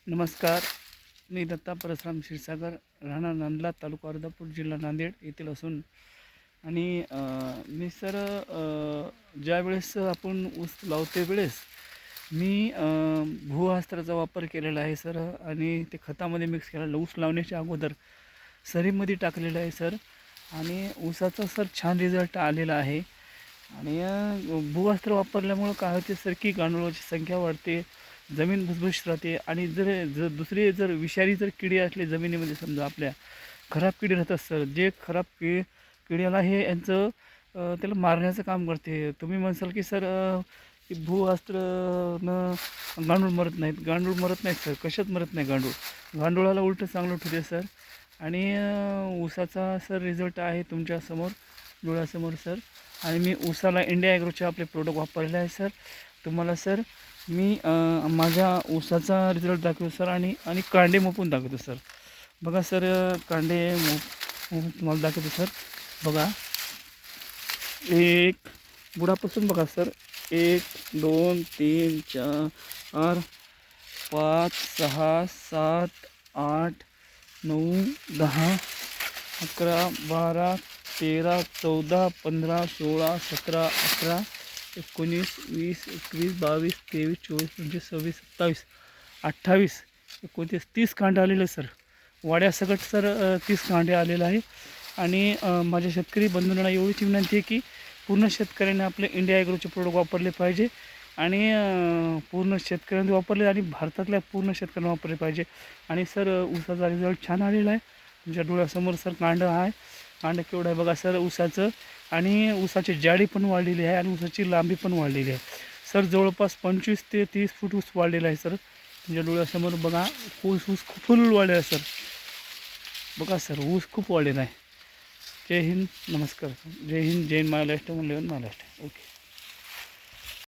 नमस्कार. मी दत्ता परसराम क्षीरसागर, राहणार नांदला, तालुका अर्धापूर, जिल्हा नांदेड येथील असून आणि मी सर ज्यावेळेस आपण ऊस लावते वेळेस मी भूअस्त्राचा वापर केलेला आहे सर. आणि ते खतामध्ये मिक्स केलेलं ऊस लावण्याच्या अगोदर सरीमध्ये टाकलेलं आहे सर. आणि ऊसाचा सर छान रिझल्ट आलेला आहे. आणि भूअस्त्र वापरल्यामुळं काय होते सर की गांडुळाची संख्या वाढते, जमीन भुसभुशीत राहते. आणि दुसरे जर विषारी जर किडे असले जमिनीमध्ये, समजा आपल्या खराब किडे राहतात सर, जे खराब किड्याला हे यांचं त्याला मारण्याचं काम करते. तुम्ही म्हणसाल की सर की भूअस्त्रनं गांडूळ मरत नाहीत. गांडूळ मरत नाहीत सर, कशात मरत नाही गांडुळाला उलटं चांगलं ठेवते सर. आणि ऊसाचा सर रिझल्ट आहे तुमच्यासमोर, डोळ्यासमोर सर. आणि मी ऊसाला इंडिया ॲग्रोचे आपले प्रोडक्ट वापरले आहे सर. तुम्हाला सर मी माझ्या ऊसाचा रिझल्ट दाखवतो सर. आणि कांडे मोपून दाखवतो सर. बघा सर, कांडे मोपून तुम्हाला दाखवतो सर. बघा, एक बुडापासून बघा सर, 1 2 3 4 5 6 7 8 9 10 11 12 13 14 15 16 17 18 19 20 21 22 23 24 25 26 27 28 29 30 कांडे आलेले सर. वाड्यासकट सर 30 कांडे आलेलं आहे. आणि माझ्या शेतकरी बंधूंना एवढीच विनंती आहे की पूर्ण शेतकऱ्यांनी आपले इंडिया ॲग्रोचे प्रोडक्ट वापरले पाहिजे. आणि पूर्ण शेतकऱ्यांनी वापरले आणि भारतातल्या पूर्ण शेतकऱ्यांना वापरले पाहिजे. आणि सर ऊसाचा रिझल्ट छान आलेला आहे. तुमच्या डोळ्यासमोर सर कांडं आहे. कांडं केवढं आहे बघा सर ऊसाचं. आणि ऊसाची जाडी पण वाढलेली आहे आणि ऊसाची लांबी पण वाढलेली आहे सर. जवळपास 25 ते 30 फूट ऊस वाढलेला आहे सर. तुमच्या डोळ्यासमोर बघा, ऊस खूप फुल वाढलेला आहे सर. बघा सर, ऊस खूप वाढलेला आहे. जय हिंद, नमस्कार. जय हिंद, जय महाराष्ट्र, महाराष्ट्र. ओके.